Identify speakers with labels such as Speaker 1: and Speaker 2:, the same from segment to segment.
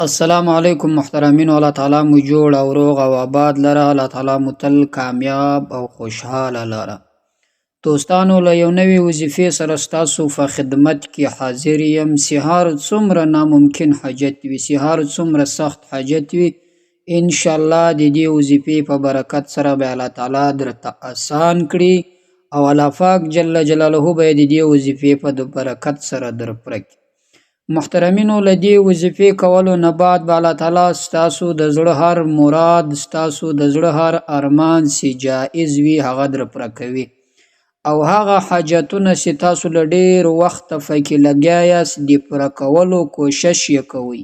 Speaker 1: السلام علیکم محترمینو. الله تعالی مو جوړ او روغ او آباد لره. الله تعالی مو تل کامیاب او خوشحاله لره. دوستانو، له یو نوې وظیفې سره ستاسو په خدمت کې حاضر یم. سهار څومره ناممکن حاجت وي، سهار څومره سخت حاجت وي، انشاءالله د دې وظیفې په برکت سره به الله تعالی درته آسان کړي او الله پاک جل جلاله به د دې وظیفې په برکت سره در پوره کړي. محترمینو، له دې وظیفې کولو نه بعد به الله تعالی ستاسو د زړه هر مراد، ستاسو د زړه هر ارمان چې جایز وي هغه در پوره کوي، او هغه حاجتونه چې تاسو له ډېر وخته پکې لګیا یاست د پوره کولو کوشش یې کوئ،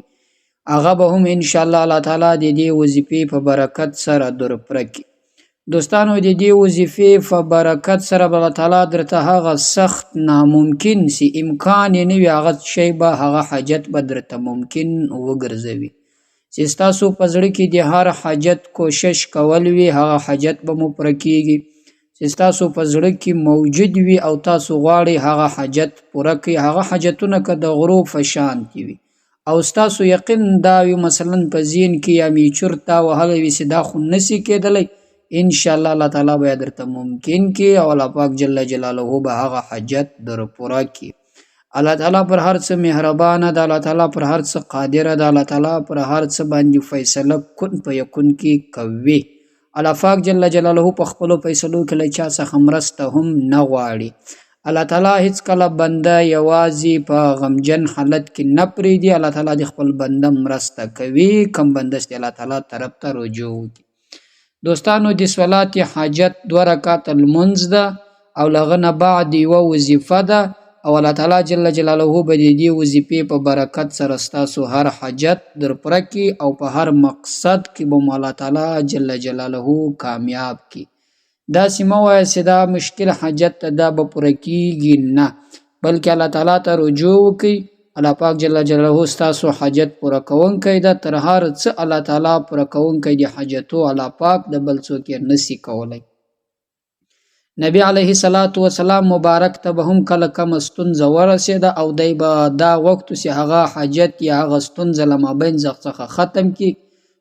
Speaker 1: هغه به هم انشاءالله الله تعالی د دې وظیفې په برکت سره در پوره کړي. دوستانو، د دې وظیفې په برکت سره به الله تعالی درته هغه سخت ناممکن چې امکان یې نه وي هغه شی به، هغه حاجت به درته ممکن وګرځوي. چې ستاسو په زړه کې د هر حاجت کوشش کول وي هغه حاجت به مو پوره کیږي. چې ستاسو په زړه کې موجود وي او تاسو غواړئ هغه حاجت پوره کړئ، هغه حاجتونه که د غرو په شان وي او ستاسو یقین دا وي مثلا په ذهن کې یا میچور تا وهلی وي چې دا خو نسي کېدلی، انشاءالله الله تعالی به درته ممکن کی او الله پاک جل جلاله به هغه حاجت در پوره کی. الله تعالی پر هر څه مهربانه ده، الله تعالی پر هر څه قادر ده، الله تعالی پر هر څه باندې فیصله کن په یکون کی کوي. الله پاک جل جلاله په خپل فیصلو کې له چا څخه مرسته هم نه غواړي. الله تعالی هیڅ کله بنده یوازې په غمجن حالت کې نه پرېږدي، الله تعالی د خپل بنده مرسته کوي کوم بنده چې الله تعالی طرف ته رجوع وکړي. دوستانو، د صلات حاجت 2 رکعات لمونځ ده او له هغه نه بعد یوه وظیفه ده، او الله تعالی جل جلاله به د دې وظیفې په برکت سره ستاسو هر حاجت در پوره کړي او په هر مقصد کې به مو الله تعالی جل جلاله کامیاب کړي. داسې مه وایه چې دا مشکل حاجت ته دا به پوره کیږي، نه، بلکې الله تعالی ته رجوع وکړئ. الله پاک جل جلاله ستاسو حاجت پوره کوونکی ده. تر هر څه الله تعالی پوره کوونکی د حاجتو الله پاک د بل څوک یې نسی کولی. نبی علیه الصلاة والسلام مبارک ته به هم کله کمه ستونزه ورسېده او دی به دا غوښتو چې هغه حاجت یا هغه ستونزه له مابین څخه ختم کړي،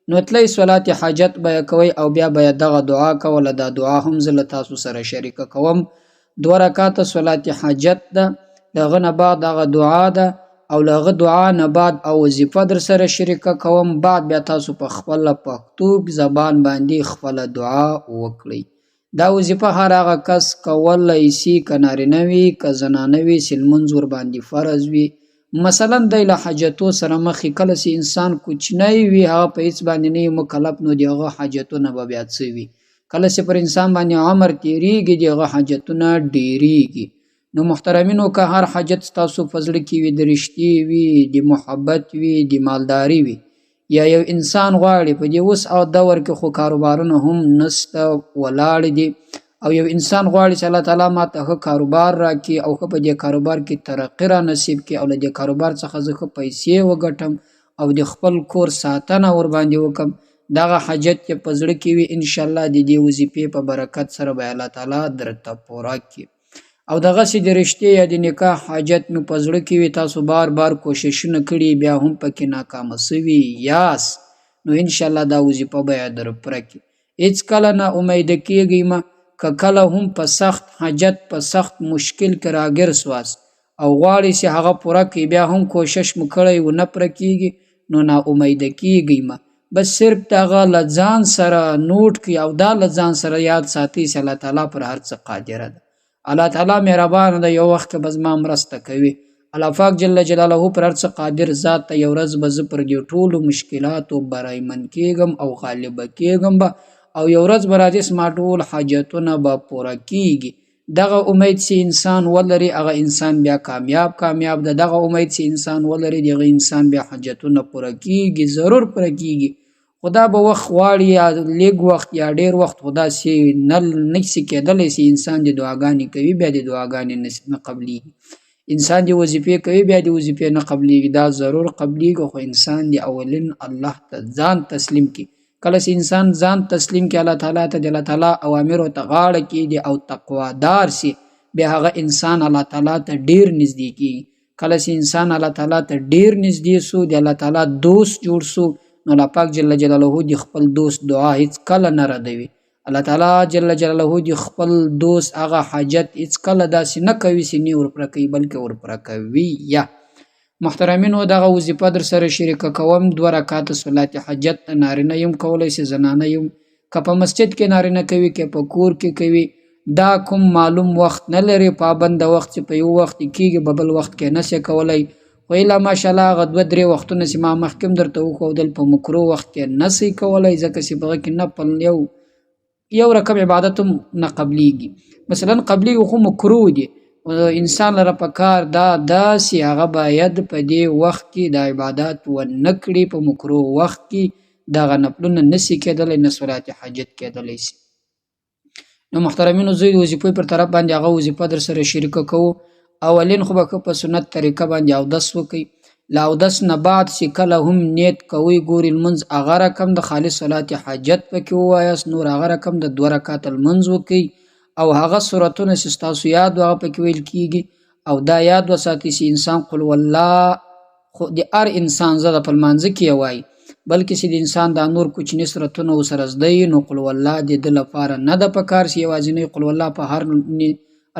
Speaker 1: نو تلی صلات حاجت به یې کوئ او بیا به یې دغه دعا کوله. دا دعا هم زه له تاسو سره شریکه کوم. 2 رکعاته صلات حاجت ده، د هغه نه بعد هغه دعا ده او له هغه دعا نه بعد او وظیفه در سره شریکه کوم. بعد بیا تاسو په خپله پښتو زبان باندې خپله دعا وکړئ. دا وظیفه هر هغه کس کولی شي، که نارینه وي که زنانه وي، چې لمونځ ورباندې فرض وي. مثلا دی له حاجتو سره مخ وي، کله چې انسان کوچنی وي هغه په هېڅ باندې نه وي مکلف، نو د هغه حاجتونه به بیا څه وي. کله چې پر انسان باندې عمر تېرېږي د هغه حاجتونه ډېرېږي. نو محترمینو، که هر حاجت ستاسو په زړه کې وي، د رښتې وي، د محبت وي، د مالداري وي، یا یو انسان غواړي په دې اوس او دور کې خو کاروبارونه هم نسته ولاړ دي، او یو انسان غواړي چې الله تعالی ماته ښه کاروبار راکړي او ښه په دې کاروبار کې ترقي را نصیب کړي او له دې کاروبار څخه زه ښه پیسې وګټم او د خپل کور ساتنه ورباندې وکړم، دغه حاجت چې په زړه کې وي انشاءالله د دې وظیفې په برکت سره به الله تعالی درته پوره کړي. او دغسې د رشتې یا د نکاح حاجت مې په زړه کې وي، تاسو بار بار کوششونه کړي بیا هم پکې ناکامه سوي یاست، نو انشاءالله دا وظیفه به یې در پوره کړي. هېڅ کله نا امیده کېږئ مه. که کله هم په سخت حاجت په سخت مشکل کې راګر سواست او غواړئ چې هغه پوره کړئ، بیا هم کوشش مو کړی ونه پوره کېږي، نو نا امیده کېږئ مه. بس صرف دغه له ځان سره نوټ کړئ او دا له ځان سره یاد ساتئ چې الله تعالی پر هر څه قادره ده. الله تعالی مهربانه ده، یو وخت کې به زما مرسته کوي. الله پاک جل جلاله پر هر څه قادر ذات ته یو ورځ به زه پر دې ټولو مشکلاتو بریمن کېږم او غالبه کېږم به، او یو ورځ به راځي زما ټول حاجتونه به پوره کېږي. دغه امید چې انسان ولري هغه انسان بیا کامیاب ده. دغه امید چې انسان ولري دغه انسان بیا حاجتونه پوره کېږي، ضرور پوره کېږي. خدا به وخت غواړي یا لږ وخت یا ډېر وخت، خدا سي نشي کېدلی چې انسان د دعاګانې کوي بیا د دعاګانې نه قبلیږي، انسان د وظیفې کوي بیا د وظیفې نه قبلیږي. دا ضرور قبلیږي، خو انسان د اولین الله ته ځان تسلیم کړي. کله چې انسان ځان تسلیم کړي الله تعالی ته، د الله تعالی اوامرو ته غاړه کېږدي او تقوادار سي، بیا هغه انسان الله تعالی ته ډېر نږدې کېږي. کله چې انسان الله تعالی ته ډیر نږدې سو د الله تعالی دوست جوړ سو نو الله پاک جل جلاله د خپل دوست دعا هیڅ کله نه ردوي. الله تعالی جل جلاله د خپل دوست هغه حاجت هیڅ کله داسې نه کوي چې نه ورپوره کوي بلکې ورپوره کوي. یا محترمینو دغه وظیفه در سره شریکه کوم 2 رکعات صلات حاجت نارینه یم کولای شي زنانه یم که په مسجد کې نارینه کوي که په کور کې کوي دا کوم معلوم وخت نه لري پابند وخت چې په یو وخت کېږي بل وخت کې نشي کولای خو الا ماشاءالله هغه 2-3 وختونه چې ما مخکې درته وښودل په مکروه وخت کې نشي کولای ځکه چې په کې نفل یو رقم عبادت نه قبليږي مثلا قبلي خو مکروه دي انسان لره پکار دا داسې هغه باید په دې وخت کې د عبادت و نکړي په مکروه وخت کې دغه نفلونه نشي کېدلی نه صلات حاجت کېدلی شي. نو محترمینو زه د وظیفې پر طرف باندې هغه وظیفه در سره شریکه کوو. اولین خو به په سنت طریقه باندې اودس وکړئ له اودس نه بعد چې کله هم نیت کوئ ګوري لمونځ هغه رقم د خالص صلات حاجت پکې ووایاست نور هغه رقم د 2 رکعات لمونځ وکړئ او هغه سورتونه چې ستاسو یاد هغه پکې ویل کېږي او دا یاد وساتئ چې انسان قل والله خو د هر انسان زده په لمانځه کې وایي بلکې چې د انسان د نور کوچني سورتونه ورسره زده وي نو قل والله د ده لپاره نه ده پکار چې یوازینی قل والله په هر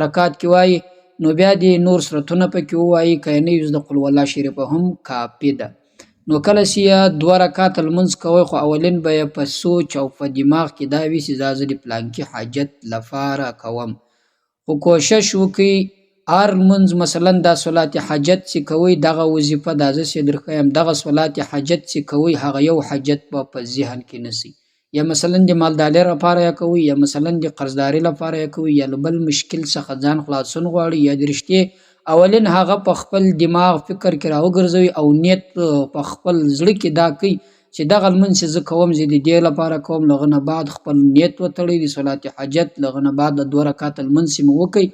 Speaker 1: رکعات کې وایي نو بیا د نور سورتونه پکې ووایي که نه یې د قل والله شریفه هم کافي ده. نو کله چې 2 رکعات لمونځ کوئ خو اولین به یې په سوچ او په دماغ کې دا وي چې دا زه د پلانکي حاجت لپاره کوم خو کوشش وکړئ هر لمونځ مثلا دا صلات حاجت چې کوئ دغه وظیفه دا زه چې درښیم دغه صلات حاجت چې کوئ هغه یو حاجت په ذهن کې نسی یا مثلا د مالدارۍ لپاره یا کوي یا مثلا د قرضدارۍ لپاره یا کوي یا بل مشکل څخه ځان خلاصون غواړي یا د رښتې اولین هغه په خپل دماغ فکر کې راوګرځوي او نیت په خپل زړه کې دا کوي چې دغه لمونځ چې زه کوم زه د دې لپاره کوم لغه نه بعد خپل نیت وتړئ د صلات حاجت لغه نه بعد د 2 رکعات لمونځ مو وکړئ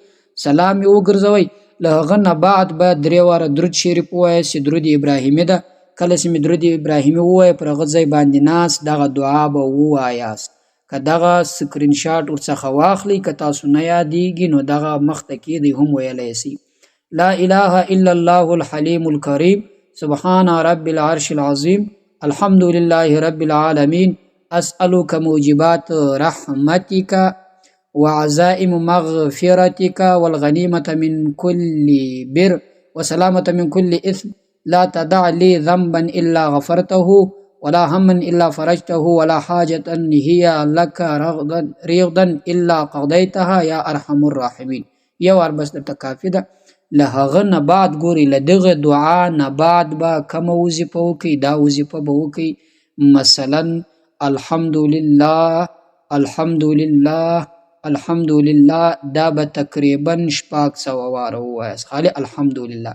Speaker 1: سلام یې وګرځوئ لغه نه بعد به 3 واره درود شریف ووایئ چې درود ابراهیمي ده کله چې مې درود ابراهیمي ووایه پر هغه ځای باندې ناست دغه دعا به ووایاست که دغه سکرین شاټ ورڅخه واخلئ که تاسو نه یادېږي نو دغه مخته کېدی هم ویلی شئ لا اله الا الله الحلیم الکریم سبحان رب العرش العظیم الحمد لله رب العالمین اسألك موجبات رحمتك وعزائم مغفرتك والغنیمة من كل بر وسلامة من كل إثم لا تدع لي ذنبا إلا غفرته ولا هما إلا فرجته ولا حاجة هي لك رغدا إلا قضيتها يا أرحم الراحمين یو ار بس درته کافي ده له هغه نه بعد ګوري له دغه دعا نه بعد به کوم وظیفه وکړي دا وظیفه به وکړي مثلا الحمدلله الحمدلله الحمدلله دا به تقریبا 600 واره ووایاست خالي الحمدلله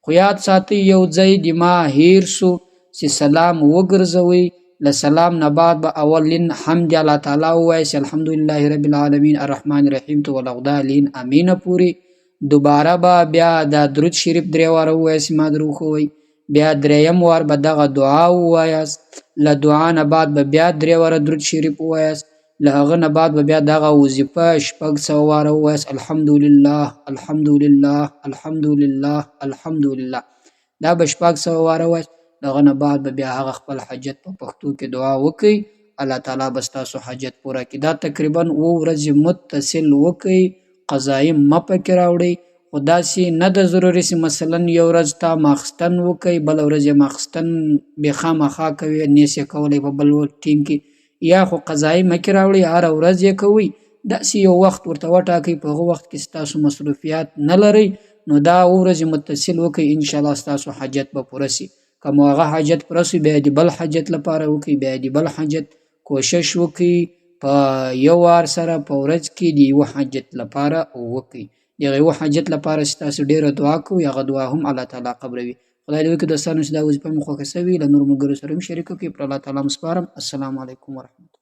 Speaker 1: خو یاد ساتئ یو ځای د ما هیر سو چې سلام وګرځوئ له سلام نه بعد به اولین حمد الله تعالی ووایئ چې الحمدلله رب العالمین الرحمن الرحیم تو والغدالین امین پوری دوباره به بیا د درود شریف 3 واره ووایئ چې ما درو خوئ بیا 3یم وار به دغه دعا ووایاست له دعا نه بعد به بیا 3 واره درود شریف ووایاست له هغه نه بعد به بیا دغه وظیفه 600 واره ووایاست الحمدلله الحمدلله الحمدلله الحمدلله دا به 600 واره ووایاست دغه نه بعد به بیا هغه خپل حاجت په پښتو کې دعا وکړئ الله تعالی به ستاسو حاجت پوره کړي دا تقریبا 9 ورځې متصل وکړئ قضایي مه پکې راوړئ خو داسې نه ده ضروري چې مثلا یو ورځ تا ماخستن وکړئ بله ورځ یې ماخستن بې خامخا کوي نیس یې کولی په بل ټیم کې یا خو قضایي مه کې راوړئ هره ورځ یې کوئ داسې یو وخت ورته وټاکئ په هغه وخت کې ستاسو مصروفیات نه لرئ نو دا ورځې متصل وکړئ انشاءالله ستاسو حاجت به پوره شي که مو هغه حاجت پوره شي بیا د بل حاجت لپاره وکړئ بیا د بل حاجت کوشش وکړئ په یو وار سره په ورځ کې د یوه حاجت لپاره وکړئ دغه یوه حاجت لپاره چې تاسو ډېره دعا کوئ هغه دعا هم الله تعالی قبلوي خدای دې وکړي دوستانو چې دا وظیفه مې خوښه شوې له نورو ملګرو سره هم شریکه کړئ پر الله تعالی مو سپارم السلام علیکم ورحمت